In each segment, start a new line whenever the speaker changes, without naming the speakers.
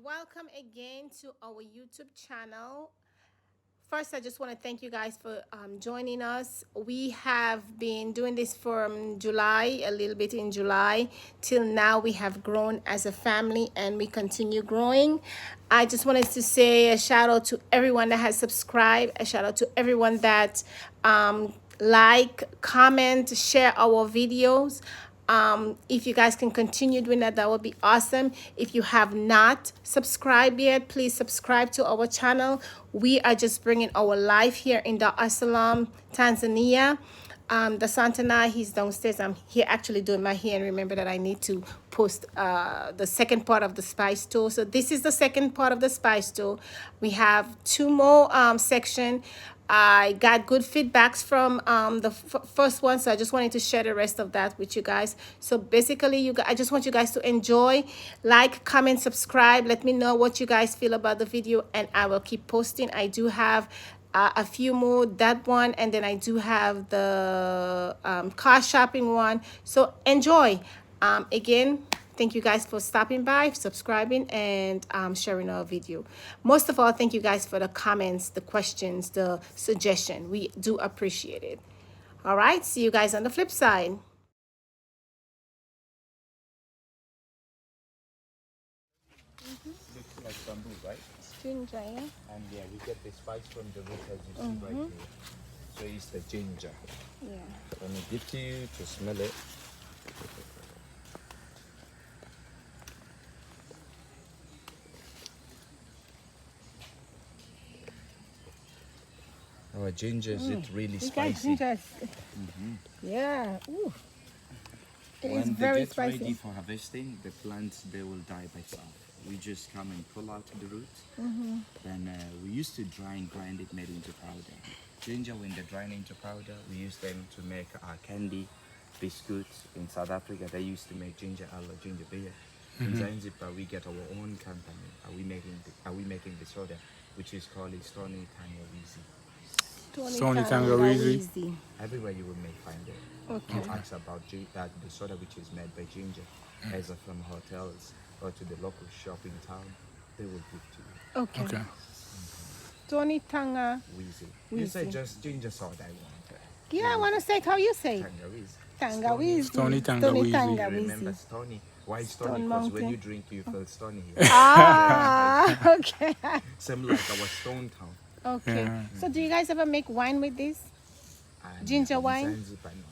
Welcome again to our YouTube channel. First, I just want to thank you guys for joining us. We have been doing this from July, a little bit in July, till now. We have grown as a family and we continue growing. I just wanted to say a shout out to everyone that has subscribed, a shout out to everyone that like, comment, share our videos. If you guys can continue doing that, that would be awesome. If you have not subscribed yet, please subscribe to our channel. We are just bringing our life here in Dar es Salaam, Tanzania. The Santana, he's downstairs. I'm here actually doing my hair, and remember that I need to post the second part of the spice tour. So this is the second part of the spice tour. We have two more section. I got good feedbacks from the first one, so I just wanted to share the rest of that with you guys. So basically, I just want you guys to enjoy, like, comment, subscribe. Let me know what you guys feel about the video, and I will keep posting. I do have a few more, that one, and then I do have the car shopping one. So enjoy. Again, thank you guys for stopping by, subscribing, and sharing our video. Most of all, thank you guys for the comments, the questions, the suggestion. We do appreciate it. All right, see you guys on the flip side.
Looks like bamboo, right?
Ginger, yeah?
And yeah, we get the spice from the root as you see right here. So it's the ginger.
Yeah.
Let me give to you to smell it. Our ginger is it really spicy.
Yeah. Ooh. It is
When they
very
get ready
spicy.
for harvesting, the plants they will die by itself. We just come and pull out the root. Then we used to dry and grind it, made into powder. Ginger, when they dry into powder, we use them to make our candy, biscuits. In South Africa, they used to make ginger ale, ginger beer. In Zanzibar, we get our own company. Are we making the soda, which is called Stony Tangawizi.
Stony Tangawizi.
Everywhere you may find it.
Okay.
You ask about the soda which is made by ginger, either from hotels or to the local shop in town, they will give to you.
Okay.
Okay.
Tony Tanga.
Wheezy. You say
Wheezy.
just ginger soda, I want.
Yeah, I want to say it how you say it.
Tangawizi.
Tangawizi.
Stony
Stony
Tangawizi.
Remember
Tangawizi.
stony? Why stony?
Stone
Because when
Mountain.
you drink, you feel stony.
Ah, okay.
Same like our Stone Town.
Okay.
Yeah.
So do you guys ever make wine with this?
And
Ginger
in
wine?
Zanzibar, no.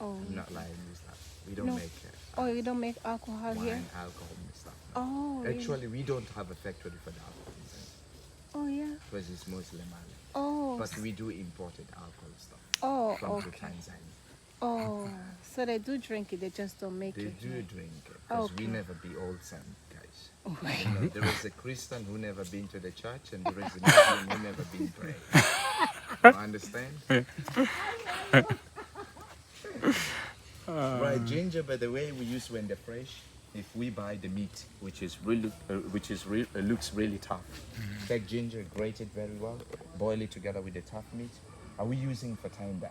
Oh.
I'm not lying with stuff. We don't
No.
make
Oh, you don't make alcohol
wine,
here?
alcohol and stuff.
Oh, really?
Actually, we don't have a factory for the alcohol in Zanzibar
Oh, yeah.
because it's mostly Mali.
Oh.
But we do imported alcohol stuff
Oh,
from to
okay.
Tanzania.
Oh, so they do drink it, they just don't make
They
it.
do drink it because we
Okay.
never be old sand guys. You know, there is a Christian who never been to the church and there is a Muslim who never been praying. You understand? Right, ginger, by the way, we use when they're fresh. If we buy the meat, which is really, looks really tough, take ginger, grate it very well, boil it together with the tough meat. Are we using for tender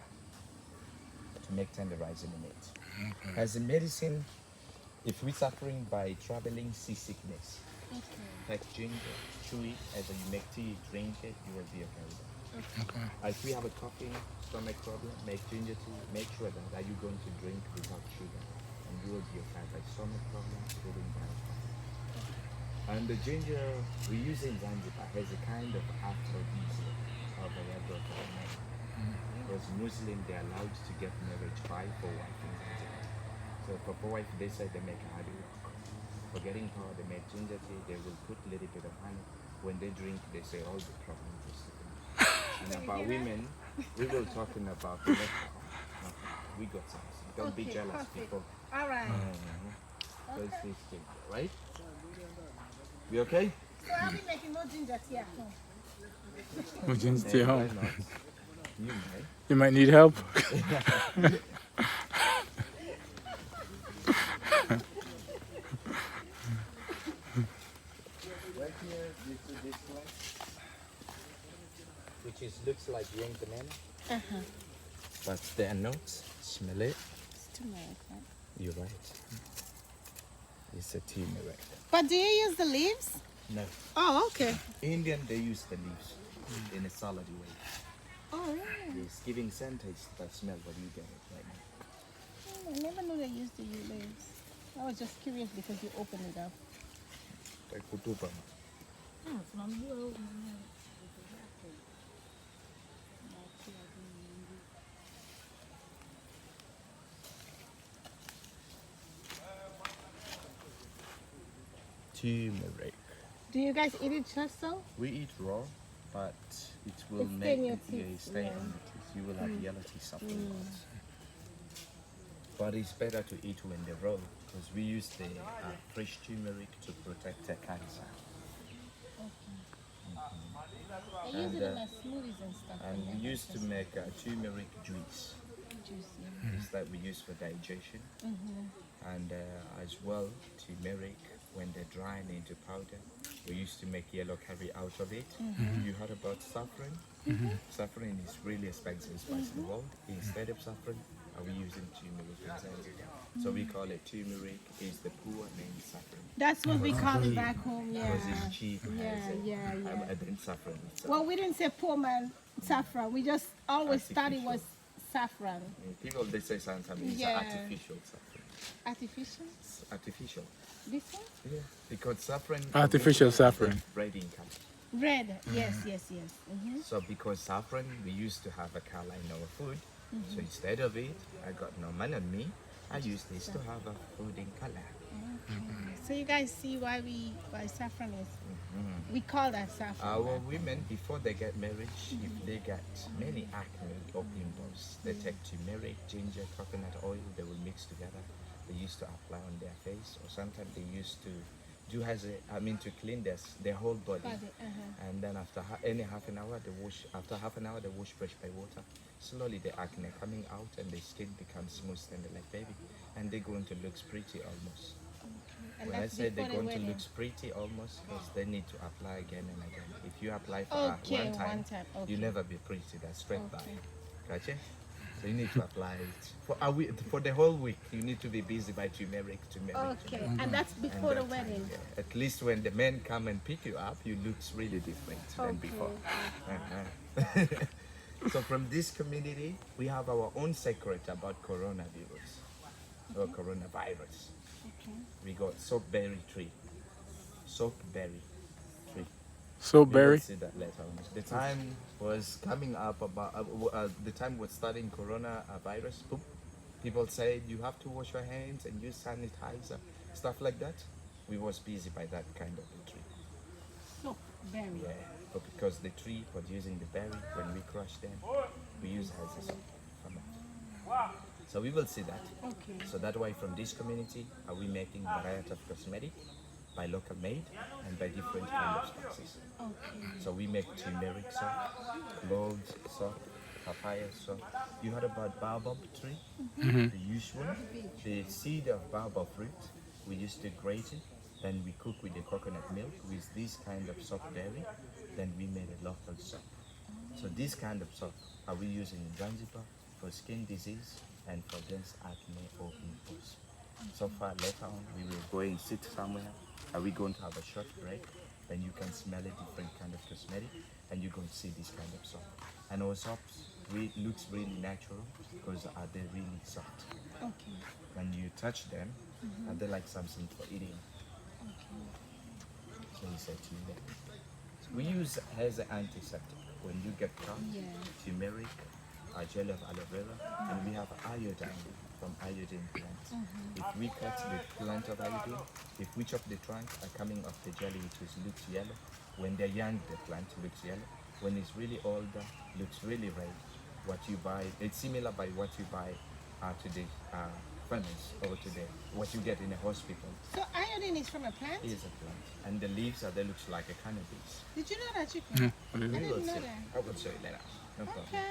to make tenderizing the meat? As a medicine, if we're suffering by traveling seasickness, Take ginger, chew it, and then you make tea, drink it, you will be okay with that.
Okay.
If you have a coughing stomach problem, make ginger tea. Make sure that you're going to drink without sugar, and you will be okay. Like stomach problems, feeling bad. And the ginger we use in Zanzibar has a kind of aphrodisiac of a regular men. Because Muslim they're allowed to get married by for wife in Zanzibar. So for wife they say they make a hadi work. For getting her they make ginger tea, they will put a little bit of honey. When they drink they say all the problems disappear. And about women, we were talking about the we got some. Don't be jealous,
perfect.
people.
All right.
Those things, right? We okay?
So I'll be making no ginger tea at home.
Would you stay
Why
home?
not? You may.
You might need help.
Right here, this one, which is looks like young banana, but there are notes. Smell it.
It's turmeric, right?
You're right. It's a turmeric.
But do you use the leaves?
No,
Oh, okay.
Indian they use the leaves in a salad way.
Oh, really?
It's giving scent taste that smell, but you get it right now.
I never knew they used the leaves. I was just curious because you opened it up.
Like kutupa. Turmeric.
Do you guys eat it just so?
We eat raw, but it will
It
make
stain your
it
teeth,
stay
yeah.
on the teeth. You will have yellow teeth afterwards. But it's better to eat when they're raw because we use the fresh turmeric to protect the cancer.
They use
And,
it in like smoothies and stuff.
And we used to make turmeric juice.
Juicy.
It's that we use for digestion. And as well, turmeric, when they're drying into powder, we used to make yellow curry out of it. You heard about saffron? Saffron is really expensive spice in the world. Instead of saffron, we using turmeric in Zanzibar. So we call it turmeric, is the poor name saffron.
That's what we call it back home, yeah.
Because it's cheap
Yeah.
than saffron itself.
Well, we didn't say poor man saffron. We just always thought it was saffron.
People, they say sometimes it's
Yeah.
artificial saffron.
Artificial?
It's artificial.
This one?
Yeah, because saffron.
Artificial saffron.
Red in color.
Red. Yes.
So because saffron, we used to have a color in our food. So instead of it, I got no man on me. I use this to have a food in color.
So you guys see why saffron is. We call that saffron.
Our women, before they get married, if they get many acne or pimples, they take turmeric, ginger, coconut oil, they will mix together. They used to apply on their face, or sometimes they used to do to clean their whole body. And then after half an hour, they wash. After half an hour, they wash fresh by water. Slowly, the acne coming out, and the skin becomes smooth and like baby, and they're going to look pretty almost.
And
When I
that's
say they're
before the
going to
wedding.
look pretty almost, because they need to apply again and again. If you apply for
Okay,
one time,
okay.
you never be pretty. That's straight back.
Okay.
Gotcha? So you need to apply it for the whole week. You need to be busy by turmeric.
Okay, and that's before the wedding.
Yeah. At least when the men come and pick you up, you look really different than before. So from this community, we have our own secret about coronavirus or coronavirus. We got soapberry tree. Soapberry tree.
So
You will
berry.
see that later on. The time was coming up about the time was starting coronavirus. Boom. People said you have to wash your hands and use sanitizer, stuff like that. We was busy by that kind of a tree.
So, berry.
Yeah, but because the tree producing the berry, when we crush them, we use as a soap from that. So we will see that.
Okay.
So that way from this community, are we making variety of cosmetic by local made and by different kind of spices.
Okay.
So we make turmeric soap, cloves soap, papaya soap. You heard about baobab tree? The usual. The seed of baobab fruit, we used to grate it. Then we cook with the coconut milk with this kind of soap berry. Then we made a local soap. So this kind of soap are we using in Zanzibar for skin disease and for against acne or pimples. So far later on we will go and sit somewhere Are we going to have a short break? Then you can smell a different kind of cosmetic, and you're going to see this kind of soap. And our soaps looks really natural because they're really soft.
Okay.
When you touch them, they're like something for eating. So you say turmeric. So we use as an antiseptic when you get cut.
Yeah.
Turmeric, a gel of aloe vera, and we have iodine from iodine plants. If we cut the plant of iodine, if we chop the trunk, coming off the jelly, it looks yellow. When they're young, the plant looks yellow. When it's really older, looks really red. What you buy, it's similar by what you buy to the furnace or to the what you get in a hospital.
So iodine is from a plant?
Is a plant, and the leaves they looks like a cannabis.
Did you know that, chicken?
What is
I
it?
didn't know
I
that.
will show you later. No problem.
Okay.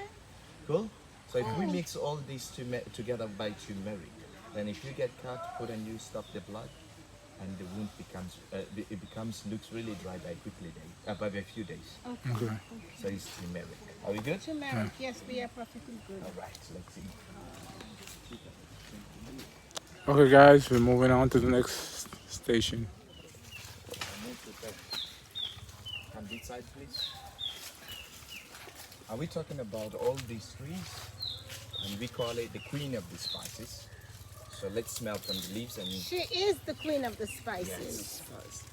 Cool. So if we mix all these together by turmeric, then if you get cut, put a new stop the blood, and the wound becomes looks really dry by by a few days.
Okay.
So it's turmeric. Are we good?
Turmeric, yes, we are perfectly good.
All right. Let's see.
Okay, guys, we're moving on to the next station.
Come this side, please. Are we talking about all these trees? And we call it the queen of the spices. So let's smell from the leaves and
She is the queen of the spices.
yes.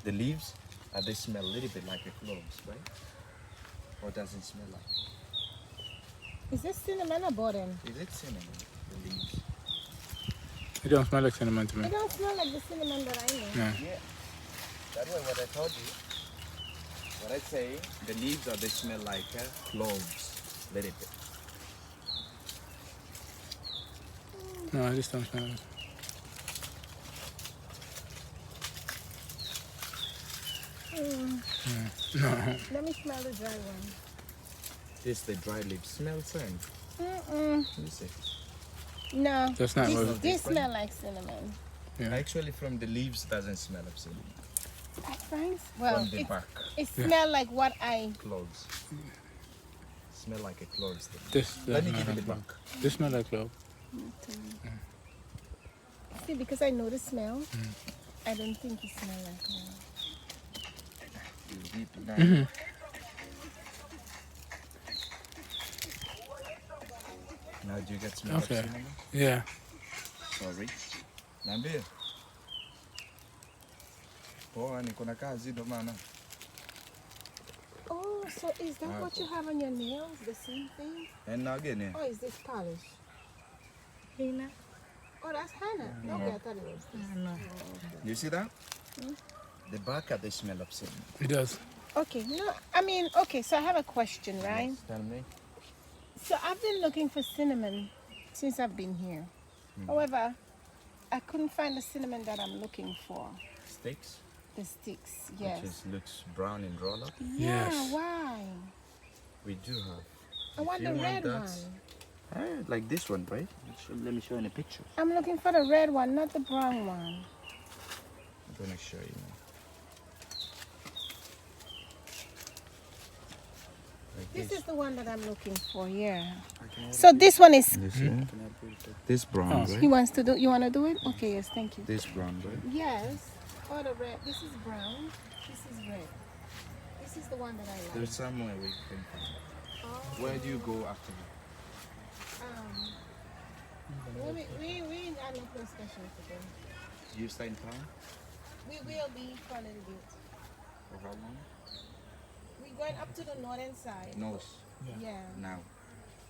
The leaves, they smell a little bit like the cloves, right? Or does it smell like?
Is this cinnamon or button?
Is it cinnamon? The leaves.
It don't smell like cinnamon to me.
It don't smell like the cinnamon that I know.
Yeah.
Yeah. That's what I told you. What I say, the leaves they smell like cloves, little bit.
No, I just don't smell it.
Let me smell the dry one.
This the dry leaf smell same.
Mm-mm.
Let me see.
No,
That's not what
this smell like cinnamon.
Yeah.
Actually, from the leaves doesn't smell of cinnamon.
I find, well,
From the bark,
it smell like what I,
cloves. Smell like a cloves thing.
This
Let me
doesn't
give you
smell
the
like
bark.
This smell like clove.
see, because I know the smell, I don't think it smell like one.
Now do you get smell
Okay.
of cinnamon?
Yeah.
Sorry. Niambie. Poa, niko na kazi ndo maana.
Oh, so is that what you have on your nails? The same thing?
And now again,
Or is this polish?
Lina.
Oh, that's henna. Okay, I thought it was this.
you see that? The bark they smell of cinnamon.
It does.
Okay, no, I mean, okay, so I have a question, right?
Yes, tell me.
So I've been looking for cinnamon since I've been here. However, I couldn't find the cinnamon that I'm looking for.
Sticks,
The sticks, yes.
which looks brown and roll up.
Yeah,
Yes.
why?
We do have.
I want the red one.
Like this one, right? Let me show you in a picture.
I'm looking for the red one, not the brown one.
I'm gonna show you now. Like
This
this.
is the one that I'm looking for, yeah.
I can
So this one is,
This brown,
he
right?
wants to do, you want to do it? Okay, yes, thank you.
This brown, right?
Yes. Oh, the red. This is brown. This is red. This is the one that I like.
There's somewhere we can find it.
Oh,
Where do you go after that?
we are not no special today.
You stay in town?
We will be for a little bit.
For how long?
We're going up to the northern side.
North.
Yeah.
Now.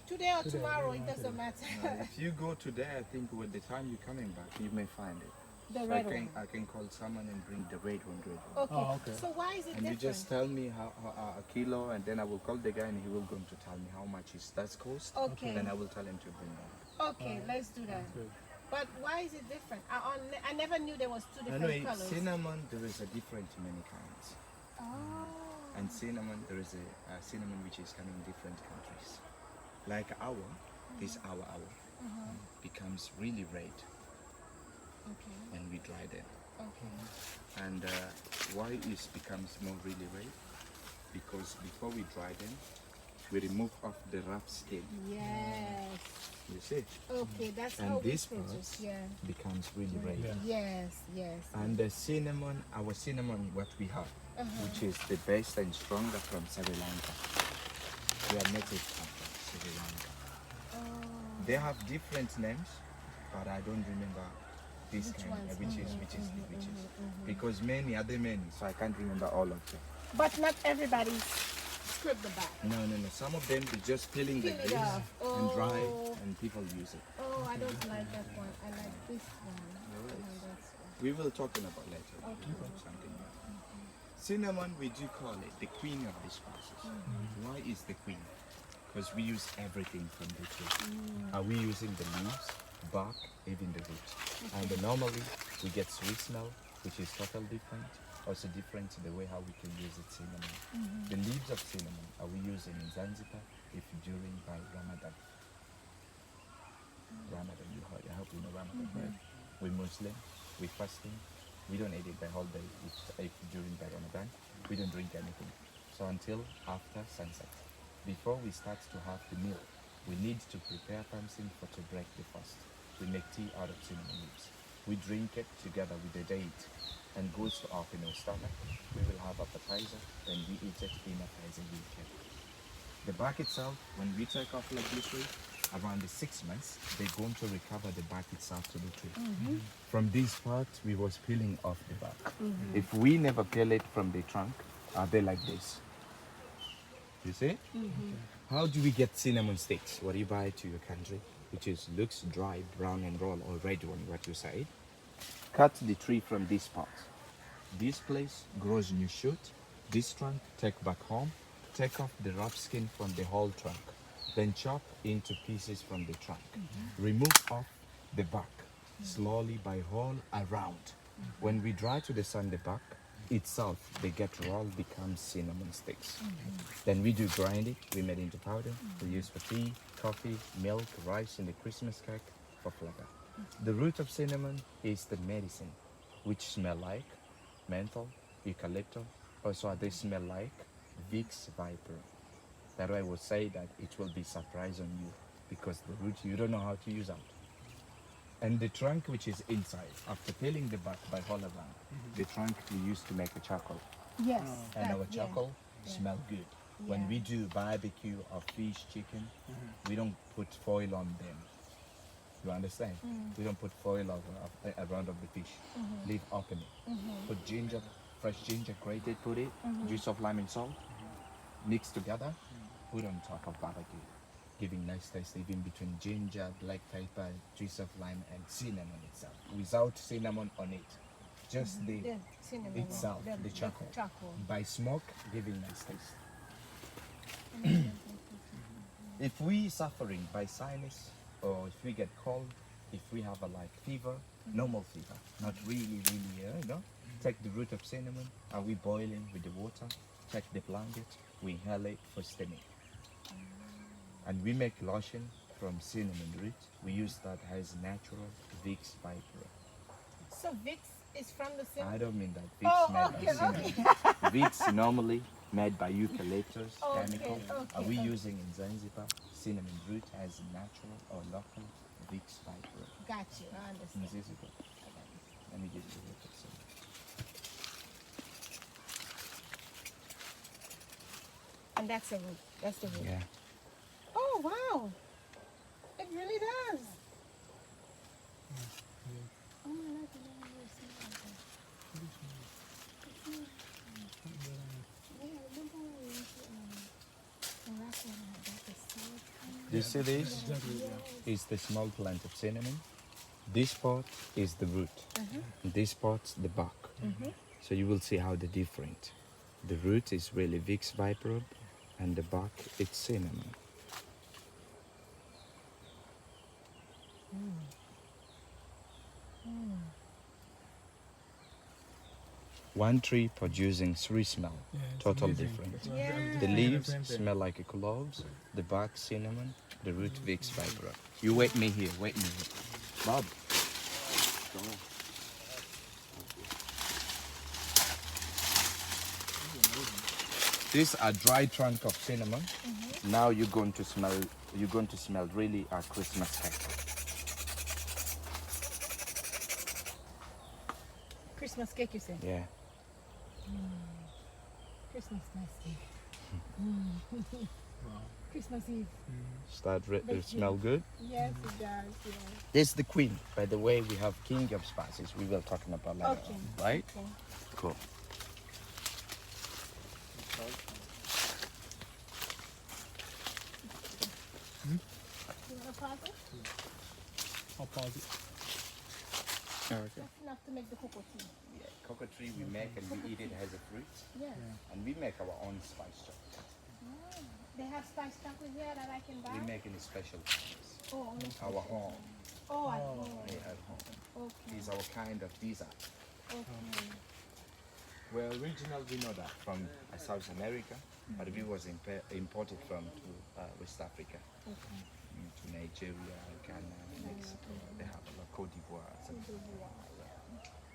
Today or tomorrow, it doesn't matter.
If you go today, I think with the time you're coming back, you may find it.
The
So
red one.
I can call someone and bring the red one.
Okay.
Oh, okay.
So why is it
And you
different?
just tell me how a kilo, and then I will call the guy, and he will going to tell me how much is that cost.
Okay.
Then I will tell him to bring that.
Okay, let's do that. But why is it different? I never knew there was two different
Anyway,
colors.
cinnamon there is a different many kinds,
Oh.
and cinnamon there is a cinnamon which is coming in different countries. Like this our becomes really red
Okay.
when we dry them.
Okay.
And why it becomes more really red? Because before we dry them, we remove off the rough skin.
Yes.
You see?
Okay, that's
And
how we
this
produce.
part
Yeah.
becomes really red.
Yes, yes.
And the cinnamon, our cinnamon, what we have, which is the best and stronger from Sri Lanka. We are native from Sri Lanka. They have different names, but I don't remember this
Which
kind,
ones?
which is, because many, so I can't remember all of them.
But not everybody scrape the back.
No. Some of them they just peeling
Peel
like
it
this
off.
and dry,
Oh.
and people use it.
Oh, I don't like that one. I like this one.
Alright.
That's
We will talking about later. Something else. Cinnamon, we do call it the queen of the spices. Why is the queen? Because we use everything from the tree. Are we using the leaves, bark, even the root? And normally we get sweet smell, which is totally different. Also different the way how we can use it cinnamon. The leaves of cinnamon are we using in Zanzibar if during by Ramadan. Ramadan, you heard, I hope you know Ramadan, right? We Muslim, we fasting, we don't eat it the whole day. If during the Ramadan, we don't drink anything. So until after sunset. Before we start to have the meal, we need to prepare something to break the fast. We make tea out of cinnamon leaves. We drink it together with the date and goes to our stomach. We will have appetizer, then we eat it in appetizer weekend. The bark itself, when we take off like this way, around the 6 months, they're going to recover the bark itself to the tree. From this part, we was peeling off the bark. If we never peel it from the trunk, are they like this? You see? How do we get cinnamon sticks? What you buy to your country, which is looks dry, brown and raw, or red one, what you say. Cut the tree from this part. This place grows new shoot. This trunk, take back home. Take off the rough skin from the whole trunk. Then chop into pieces from the trunk. Remove off the bark slowly by whole around. When we dry to the sun the bark itself, they get rolled, becomes cinnamon sticks. Then we do grind it, we made into powder. We use for tea, coffee, milk, rice, and the Christmas cake for flavor. The root of cinnamon is the medicine, which smell like menthol, eucalyptus. Also, they smell like Vicks Viper. That I would say that it will be surprise on you because the root you don't know how to use them. And the trunk which is inside, after peeling the bark by all around, the trunk we used to make a charcoal.
Yes.
And our
yeah.
charcoal smell good. When we do barbecue or fish, chicken, we don't put foil on them. You understand? We don't put foil around of the fish. Leave open it. Put ginger, fresh ginger, grated, put it, juice of lime and salt, mix together. Put on top of barbecue, giving nice taste even between ginger, black pepper, juice of lime, and cinnamon itself. Without cinnamon on it, just the
cinnamon
itself, the charcoal. By smoke, giving nice taste. If we suffering by sinus, or if we get cold, if we have a like fever, normal fever, not really, take the root of cinnamon, are we boiling with the water, take the blanket, we inhale it for steaming. And we make lotion from cinnamon root. We use that as natural Vicks Viper.
So Vicks is from the cinnamon?
I don't mean that Vicks made by cinnamon. Vicks normally made by eucalyptus, chemical. Are we using in Zanzibar cinnamon root as natural or local Vicks Viper?
Got you, I understand.
Let me give you a look at some.
And that's the root. That's the root.
Yeah.
Oh wow! It really does. Oh my God! I never seen that. Yeah, remember when we went to Morocco and I got the salad?
Do you see this? Is the small plant of cinnamon. This part is the root. This part's the bark. So you will see how they're different. The root is really Vicks Viper, and the bark it's cinnamon. One tree producing three smell, total different. The leaves smell like a cloves, the bark cinnamon, the root Vicks Viper. You wait me here, Bob. Go on. These are dry trunk of cinnamon. Now you're going to smell. You're going to smell really a Christmas cake.
Christmas cake, you say?
Yeah.
Christmas cake. Christmas Eve.
It smell good.
Yes, it does. Yes.
This is the queen. By the way, we have king of spices. We will talking about later
Okay.
on, right?
Okay.
Cool.
You want to pause it?
I'll pause it. Oh, okay.
That's enough to make the cocoa tea.
Yeah, cocoa tree we make and we eat it as a fruit,
Yes.
and we make our own spice chocolate.
They have spiced chocolate here that I can buy.
We make in special times.
Oh,
Our home,
oh, at home.
yeah, at home.
Okay.
Is our kind of dessert.
Okay.
Well, original we know that from South America, but we was imported from to West Africa, to Nigeria, Ghana, Mexico. They have a lot Cote d'Ivoire.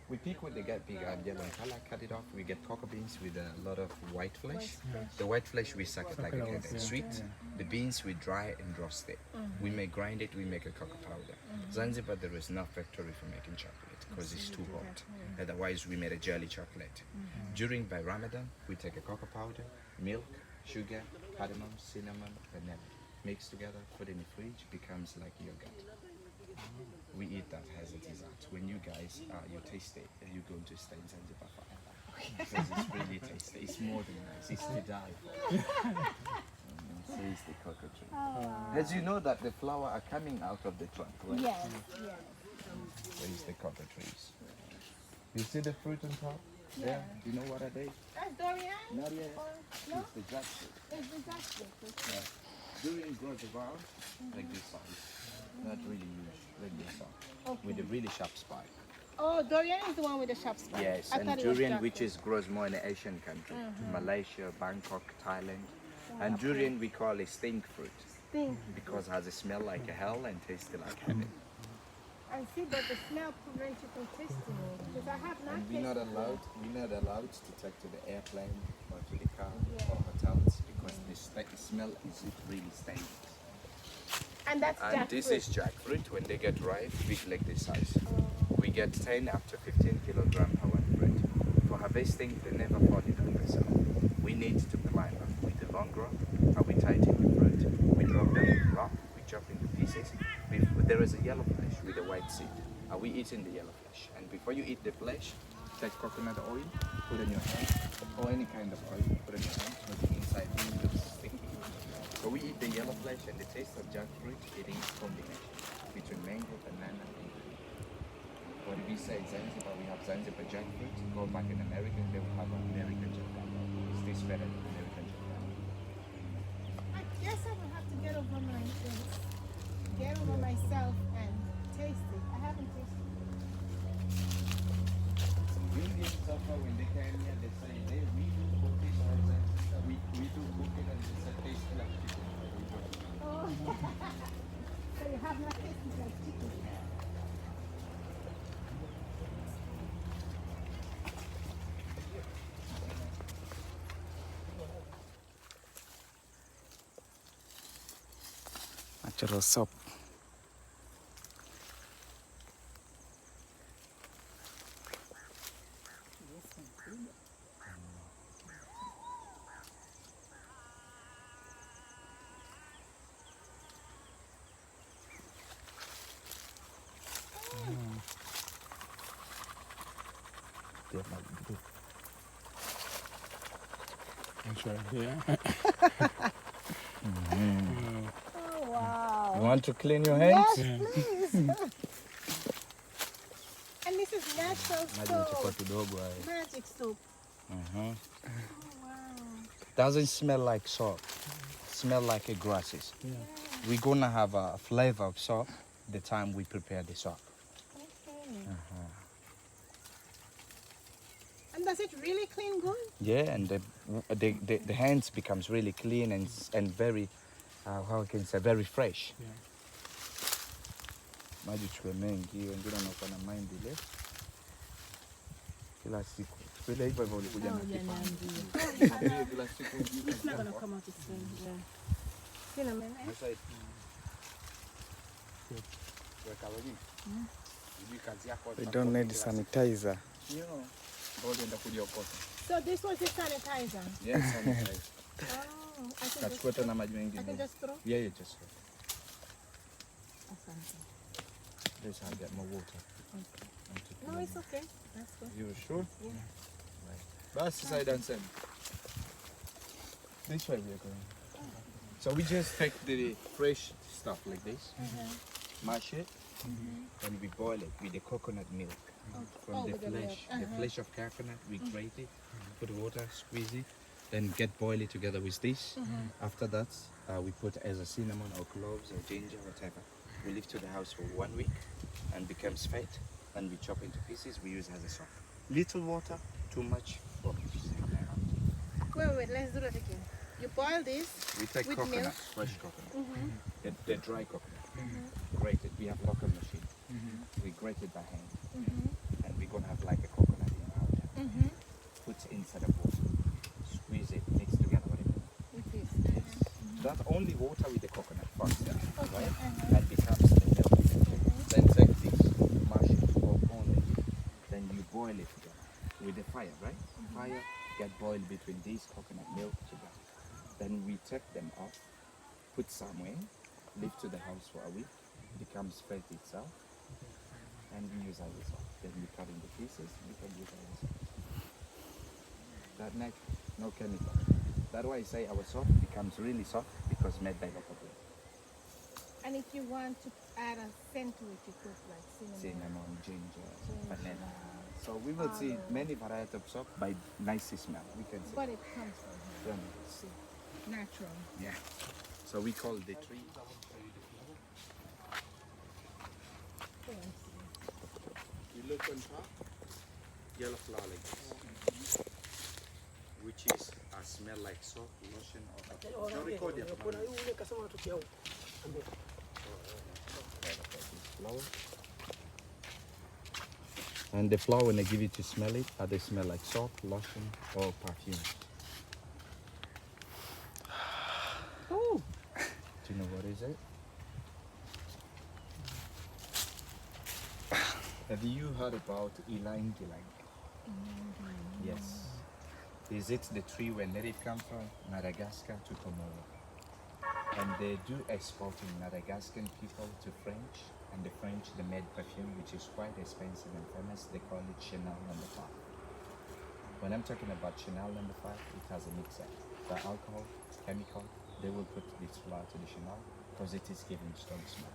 We pick when they get big and yellow in color, cut it off. We get cocoa beans with a lot of white flesh. The white flesh we suck it like a candy. It's sweet. The beans we dry and roast it. We may grind it, we make a cocoa powder. Zanzibar, there is no factory for making chocolate because it's too hot. Otherwise, we made a jelly chocolate. During by Ramadan, we take a cocoa powder, milk, sugar, cardamom, cinnamon, vanilla. Mix together, put in the fridge, becomes like yogurt. We eat that as a dessert. When you guys, you taste it, you're going to stay in Zanzibar forever. Because it's really tasty. It's more than nice. It's to die for. So it's the cocoa tree. As you know that the flower are coming out of the trunk, right?
Yes, yes.
So it's the cocoa trees. You see the fruit on top? Yeah. Do you know what are they?
That's durian?
Not yet.
No?
It's the jackfruit.
It's the jackfruit. Okay.
Durian grows around like this size. Not really huge, like this size. With a really sharp spike.
Oh, durian is the one with the sharp spine.
Yes,
I
and
thought it was
durian
jackfruit.
which is grows more in the Asian country, Malaysia, Bangkok, Thailand. And durian we call a stink fruit
Stink.
because it has a smell like a hell and tastes like heaven.
I see, but the smell prevents you from tasting it. Because I have not
And
tasted
we're not allowed to take to the airplane or to the car or hotels because the smell is really stinky.
And that's
And
jackfruit.
this is jackfruit. When they get ripe, big like this size. We get 10 up to 15 kilogram per one fruit. For harvesting, they never fall it on themselves. We need to climb up with the long rope, and we tie it in the fruit. We drop them in the rock, we chop into pieces. There is a yellow flesh with a white seed. And we eat in the yellow flesh. And before you eat the flesh, take coconut oil, put in your hand, or any kind of oil, put in your hand, because the inside looks sticky. So we eat the yellow flesh and the taste of jackfruit. It is combination between mango, banana, and green. What we say Zanzibar, we have Zanzibar jackfruit. Go back in America, they will have American jackfruit. Is this better than American jackfruit?
I guess I will have to get over get over myself and taste it. I haven't tasted it.
Indian suffer when they came here, they say, hey, we do cook it as we do cook it and it's a taste like chicken.
Oh. So you have not tasted like chicken.
Natural soap.
That's right. Yeah.
Oh, wow.
You want to clean your hands?
Yes, please. And this is natural soap. Magic soap. Oh, wow.
Doesn't smell like soap. Smell like a grasses.
Yeah.
We're gonna have a flavor of soap the time we prepare the soap.
Okay. And does it really clean good?
Yeah, and the hands becomes really clean and very, how I can say, very fresh.
Yeah.
Maji chukue mengi, wengine wanakuwa na mind ile. kila siku. Vile hivyo hivyo ulikuja na kipande. Kila siku.
It's not gonna come out the same. Yeah. Cinnamon.
Sasa weka wapi? Kazi yako.
We don't need sanitizer.
Hiyo ndio ndio kuja ukota.
So this was the sanitizer.
Yes, sanitizer.
Oh, I can
Kachukua tena maji mengine.
I can just throw.
Yeah, yeah, just throw.
Asante.
This I get more water.
Okay. No, it's okay. That's good.
You sure?
Yeah.
That's side and same. This way we are going. So we just take the fresh stuff like this, mash it, and we boil it with the coconut milk. From the
with the milk.
flesh, the flesh of coconut, we grate it, put water, squeeze it, then get boil it together with this. After that, we put as a cinnamon or cloves or ginger, whatever. We leave to the house for 1 week and becomes fat, and we chop into pieces. We use as a sauce. Little water, too much.
Wait, let's do that again. You boil this.
We take
with
coconut,
milk.
fresh coconut, the dry coconut. Grate it. We have local machine. We grate it by hand, and we're gonna have like a coconut in powder. Put inside a bowl, squeeze it, mix together with it.
With this.
That only water with the coconut first, right? That becomes the milk. Then take this, mash it or pound it. Then you boil it together with the fire, right? Fire get boiled between these coconut milk together. Then we take them off, put somewhere, leave to the house for a week, becomes fat itself, and we use as a sauce. Then we cut into pieces, we can use as a sauce. That natural, no chemical. That's why I say our sauce becomes really soft because made by local people.
And if you want to add a scent to it, you put like
Cinnamon, ginger, vanilla. So we will see many varieties of soap by nice smell. We can see.
But it comes from
Then,
here. Natural.
yeah. So we call the tree. You look on top, yellow flower like this, which is a smell like soap, lotion, or don't record it. Flower. And the flower, when I give it to smell it, they smell like soap, lotion, or perfume.
Oh.
Do you know what is it? Have you heard about ylang ylang? Yes. Is it the tree where native come from? Madagascar to Comoro. And they do exporting Madagascan people to French, and the French they made perfume which is quite expensive and famous. They call it Chanel No. 5. When I'm talking about Chanel No. 5, it has a mixer. The alcohol, chemical, they will put this flower to the Chanel because it is giving strong smell.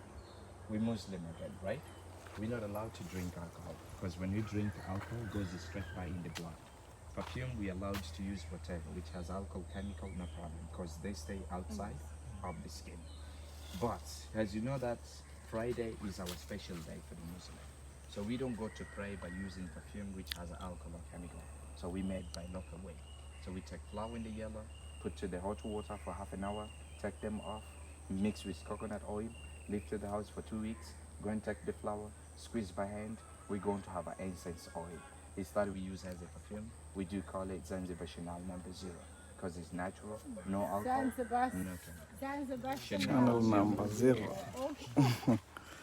We Muslim again, right? We're not allowed to drink alcohol because when you drink alcohol, it goes straight by in the blood. Perfume, we are allowed to use whatever which has alcohol, chemical, no problem, because they stay outside of the skin. But as you know that Friday is our special day for the Muslim. So we don't go to pray by using perfume which has alcohol or chemical. So we made by local way. So we take flour in the yellow, put to the hot water for half an hour, take them off, mix with coconut oil, leave to the house for 2 weeks, go and take the flour, squeeze by hand. We're going to have an incense oil. It's that we use as a perfume. We do call it Zanzibar Chanel No. 0 because it's natural, no alcohol,
Zanzibar.
no chemical.
Zanzibar.
Channel number 0.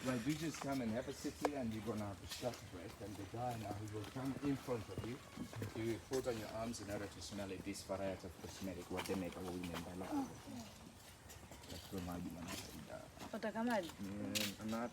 Right, we just come and have a sit here and you're gonna have a short break, and the guy now he will come in front of you. You put on your arms in order to smell it, this variety of cosmetic, what they make our women by law. That's what my
Wataka maji?
another.